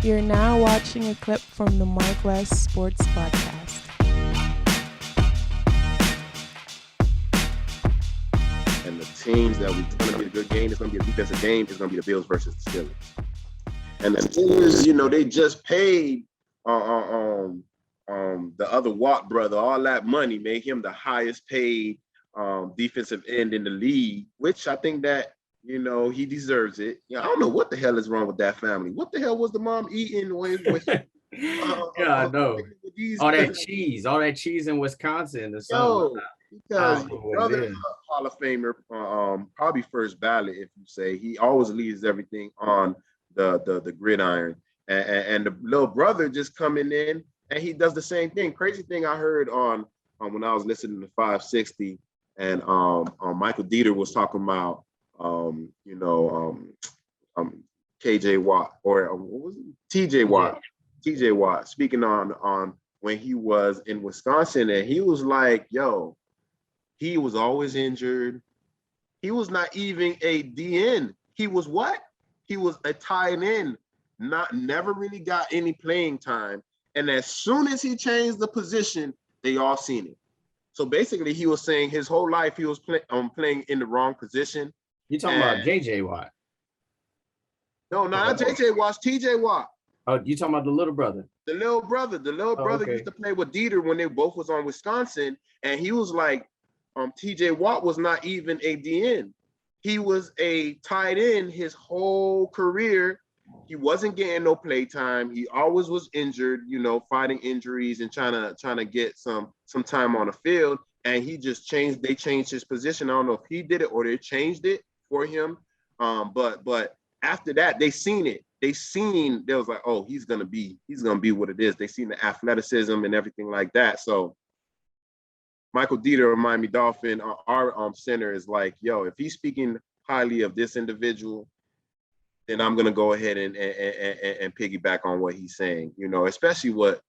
You're now watching a clip from the MarcWes Sports Podcast. And the teams that we're going to be a good game, it's going to be a defensive game, it's going to be the Bills versus the Steelers. And the Steelers, they just paid the other Watt brother all that money, made him the highest paid defensive end in the league, which I think that, he deserves it. I don't know what the hell is wrong with that family. What the hell was the mom eating with yeah, I know. All that cheese in Wisconsin or something. Because your brother, Hall of Famer, probably first ballot, if you say, he always leaves everything on the gridiron. And the little brother just coming in and he does the same thing. Crazy thing I heard on when I was listening to 560 and Michael Dieter was talking about KJ Watt or what was it? TJ Watt. Yeah. TJ Watt speaking on when he was in Wisconsin, and he was like, yo, he was always injured. He was not even a DN. He was what? He was a tight end. Never really got any playing time. And as soon as he changed the position, they all seen it. So basically, he was saying his whole life he was playing in the wrong position. You talking about JJ Watt? No, not JJ Watt, TJ Watt. Oh, you talking about the little brother? The little brother okay. Used to play with Dieter when they both was on Wisconsin, and he was like, TJ Watt was not even a DN. He was a tight end his whole career. He wasn't getting no play time. He always was injured, fighting injuries and trying to get some time on the field. And he just they changed his position. I don't know if he did it or they changed it for him. But after that, they seen it. They was like, oh, he's gonna be what it is. They seen the athleticism and everything like that. So Michael Dieter of Miami Dolphin, our center, is like, yo, if he's speaking highly of this individual, then I'm gonna go ahead and piggyback on what he's saying. Especially what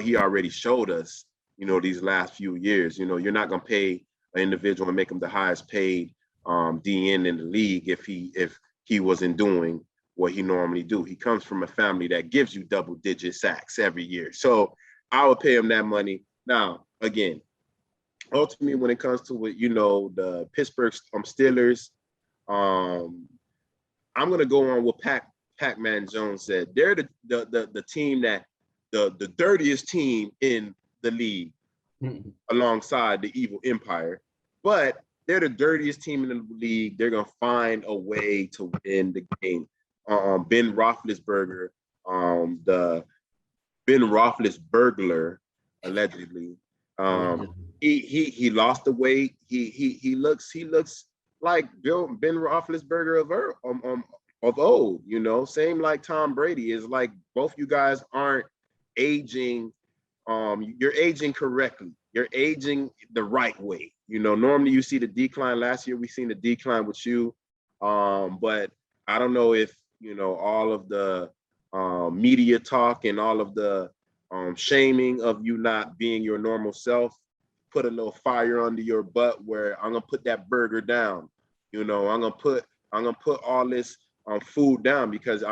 he already showed us. These last few years. You're not gonna pay an individual and make him the highest paid DN in the league if he wasn't doing what he normally do. He comes from a family that gives you double-digit sacks every year. So I would pay him that money. Now, again, ultimately, when it comes to the Pittsburgh Steelers, I'm gonna go on what Pac-Man Jones said. They're the team that the dirtiest team in the league, alongside the evil empire, but they're the dirtiest team in the league. They're gonna find a way to win the game. Ben Roethlisberger, the Ben Roethlisberger, allegedly. He lost the weight. He looks like Ben Roethlisberger of old. Same like Tom Brady. Is like both you guys aren't aging. You're aging correctly. You're aging the right way. Normally you see the decline. Last year we seen the decline with you, but I don't know if all of the media talk and all of the shaming of you not being your normal self put a little fire under your butt where I'm gonna put that burger down. I'm gonna put all this food down because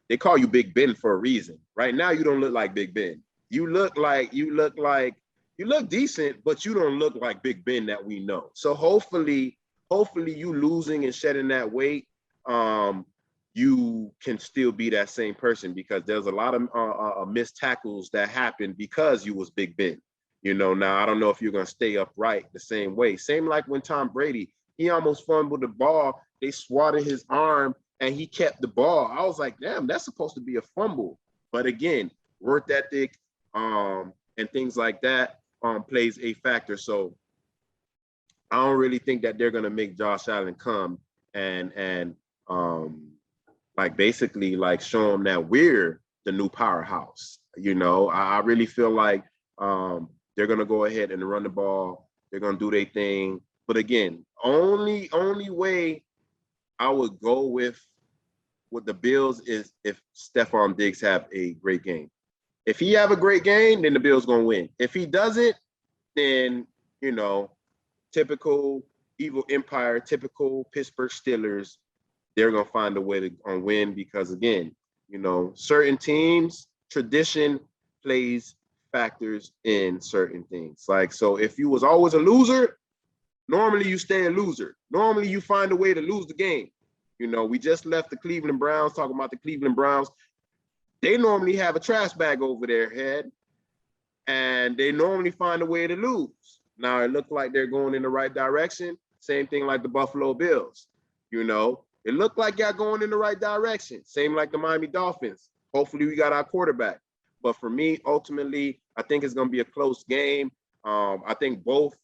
they call you Big Ben for a reason. Right now you don't look like Big Ben. You look decent, but you don't look like Big Ben that we know. So hopefully you losing and shedding that weight, you can still be that same person, because there's a lot of missed tackles that happened because you was Big Ben. Now I don't know if you're gonna stay upright the same way. Same like when Tom Brady, he almost fumbled the ball. They swatted his arm and he kept the ball. I was like, damn, that's supposed to be a fumble. But again, work ethic, and things like that plays a factor. So I don't really think that they're gonna make Josh Allen come and basically show him that we're the new powerhouse. I really feel like they're gonna go ahead and run the ball. They're gonna do their thing. But again, only way I would go with the Bills is if Stephon Diggs have a great game. If he have a great game, then the Bills gonna win. If he doesn't, then typical evil empire, typical Pittsburgh Steelers, they're gonna find a way to win because again, You know, certain teams, tradition plays factors in certain things. Like, so if you was always a loser, normally you stay a loser. Normally you find a way to lose the game. You know, we just left the Cleveland Browns, talking about the Cleveland Browns. They normally have a trash bag over their head, and they normally find a way to lose. Now it looked like they're going in the right direction. Same thing like the Buffalo Bills. You know, it looked like y'all going in the right direction. Same like the Miami Dolphins. Hopefully we got our quarterback. But for me, ultimately, I think it's going to be a close game. I think both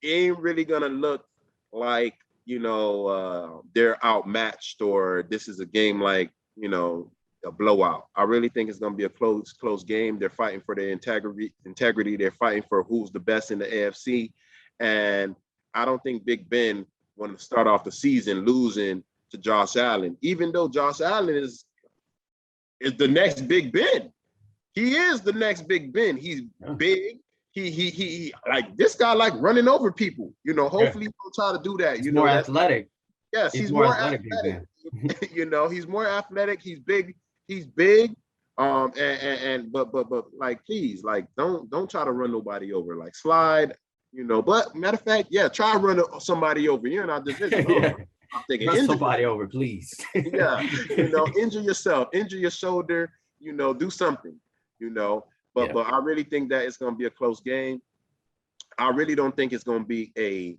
ain't really going to look like, you know, they're outmatched or this is a game like, you know, a blowout. I really think it's going to be a close game. They're fighting for their integrity. They're fighting for who's the best in the AFC. And I don't think Big Ben want to start off the season losing to Josh Allen, even though Josh Allen is the next Big Ben. He is the next Big Ben. He's big. He like this guy like running over people. You know, hopefully he'll try to do that. He's more athletic. Yes, he's more athletic. You know, he's more athletic. He's big. He's big. But like, please, like, don't try to run nobody over. Like, slide. You know, but matter of fact, yeah, try to run somebody over. You're in our division. Yeah. I'm thinking, run somebody over, please. Yeah, you know, injure yourself, injure your shoulder. You know, do something. You know, but I really think that it's going to be a close game. I really don't think it's going to be a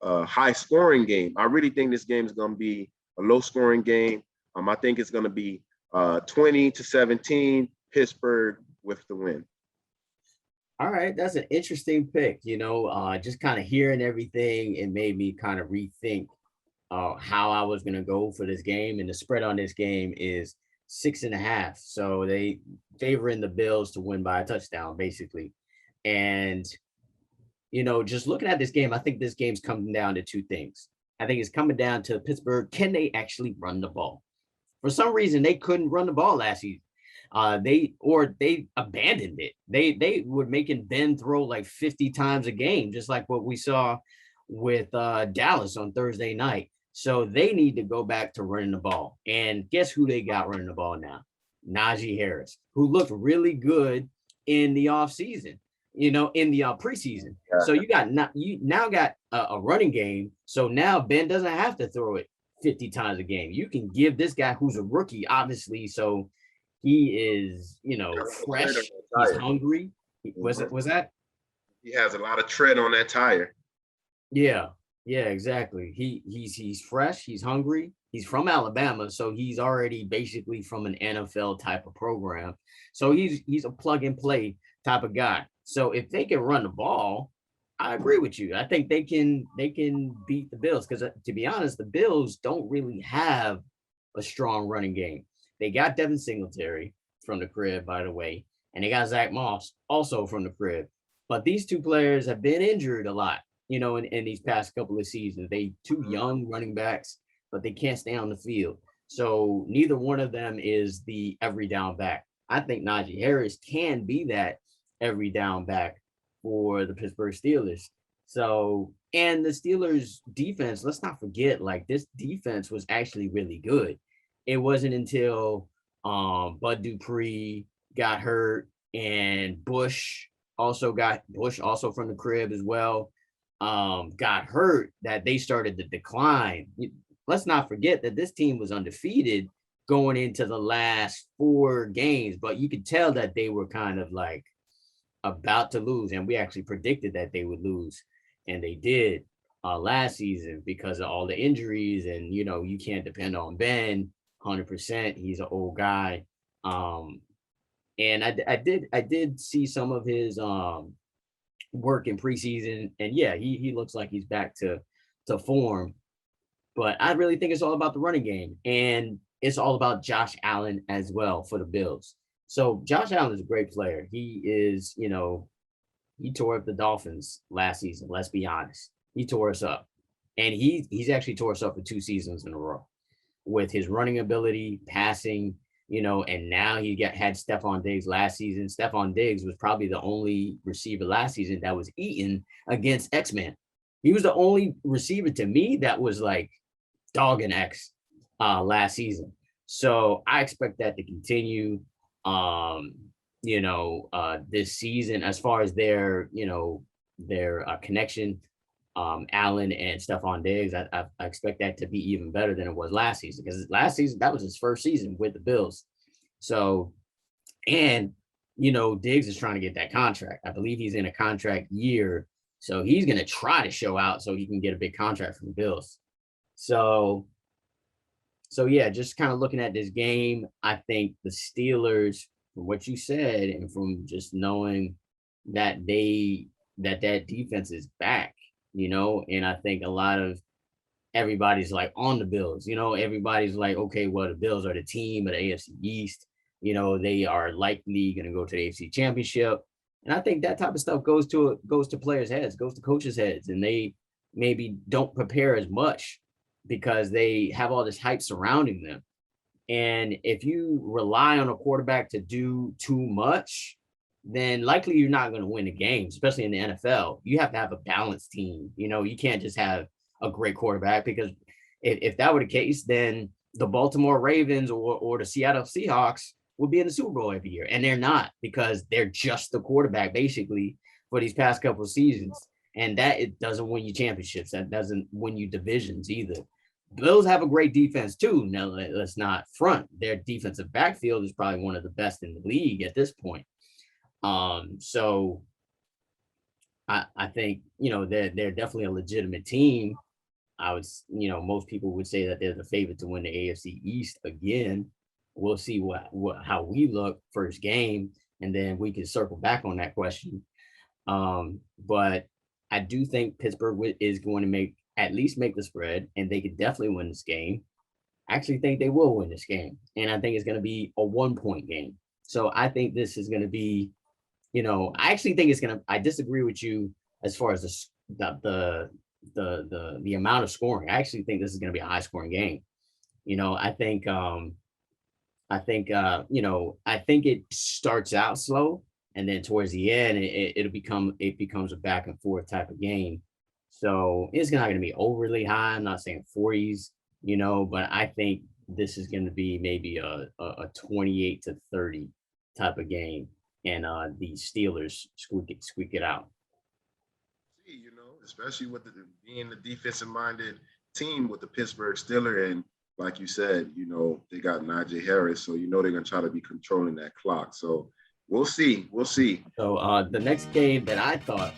high scoring game. I really think this game is going to be a low scoring game. I think it's going to be 20-17 Pittsburgh with the win. All right, that's an interesting pick. You know, just kind of hearing everything, it made me kind of rethink how I was going to go for this game. And the spread on this game is 6.5. So they favoring the Bills to win by a touchdown, basically. And, you know, just looking at this game, I think this game's coming down to two things. I think it's coming down to Pittsburgh. Can they actually run the ball? For some reason, they couldn't run the ball last season. They abandoned it. They were making Ben throw like 50 times a game, just like what we saw with Dallas on Thursday night. So they need to go back to running the ball. And guess who they got running the ball now? Najee Harris, who looked really good in the offseason, you know, in the preseason. Yeah. So you now got a running game. So now Ben doesn't have to throw it 50 times a game. You can give this guy who's a rookie, obviously. So he is, you know, fresh. He's hungry. Was that? He has a lot of tread on that tire. Yeah, exactly. He's fresh. He's hungry. He's from Alabama, so he's already basically from an NFL type of program. So he's a plug and play type of guy. So if they can run the ball, I agree with you. I think they can beat the Bills because, to be honest, the Bills don't really have a strong running game. They got Devin Singletary from the crib, by the way, and they got Zach Moss also from the crib. But these two players have been injured a lot, you know, in these past couple of seasons. They two young running backs, but they can't stay on the field. So neither one of them is the every down back. I think Najee Harris can be that every down back for the Pittsburgh Steelers. So, and the Steelers defense, let's not forget, like, this defense was actually really good. It wasn't until Bud Dupree got hurt and Bush also from the crib as well, got hurt that they started to decline. Let's not forget that this team was undefeated going into the last 4 games, but you could tell that they were kind of like about to lose, and we actually predicted that they would lose, and they did last season because of all the injuries, and you know, you can't depend on Ben 100%. He's an old guy, and I did see some of his work in preseason, and yeah, he looks like he's back to form. But I really think it's all about the running game, and it's all about Josh Allen as well for the Bills. So Josh Allen is a great player. He is, you know, he tore up the Dolphins last season. Let's be honest. He tore us up. And he's actually tore us up for 2 seasons in a row with his running ability, passing, you know, and now he had Stephon Diggs last season. Stephon Diggs was probably the only receiver last season that was eaten against X-Men. He was the only receiver to me that was like dogging X last season. So I expect that to continue. This season, as far as their connection, Allen and Stephon Diggs, I expect that to be even better than it was last season, because last season that was his first season with the Bills. So, and Diggs is trying to get that contract. I believe he's in a contract year, so he's going to try to show out so he can get a big contract from the Bills. So yeah, just kind of looking at this game, I think the Steelers, from what you said and from just knowing that that defense is back, and I think a lot of everybody's like on the Bills, everybody's like, okay, well, the Bills are the team of the AFC East, they are likely going to go to the AFC Championship. And I think that type of stuff goes to players' heads, goes to coaches' heads, and they maybe don't prepare as much because they have all this hype surrounding them. And if you rely on a quarterback to do too much, then likely you're not going to win the game, especially in the NFL. You have to have a balanced team. You can't just have a great quarterback, because if that were the case, then the Baltimore Ravens or the Seattle Seahawks would be in the Super Bowl every year. And they're not, because they're just the quarterback basically for these past couple of seasons. And that it doesn't win you championships. That doesn't win you divisions either. Bills have a great defense too. Now, let's not front. Their defensive backfield is probably one of the best in the league at this point. So I think, they're definitely a legitimate team. I would, most people would say that they're the favorite to win the AFC East again. We'll see how we look first game, and then we can circle back on that question. But I do think Pittsburgh is going to at least make the spread, and they could definitely win this game. I actually think they will win this game, and I think it's going to be a 1-point game. So I think this is going to be, I actually think it's going to. I disagree with you as far as the amount of scoring. I actually think this is going to be a high scoring game. I think it starts out slow, and then towards the end, it becomes a back and forth type of game. So it's not going to be overly high. I'm not saying 40s, but I think this is going to be maybe a 28-30 type of game, and the Steelers squeak it out. Especially with being the defensive-minded team with the Pittsburgh Steelers, and like you said, they got Najee Harris, so they're going to try to be controlling that clock. So we'll see. So the next game that I thought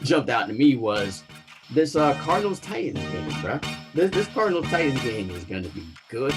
jumped out to me was this Cardinals-Titans game, bro. This Cardinals-Titans game is going to be good.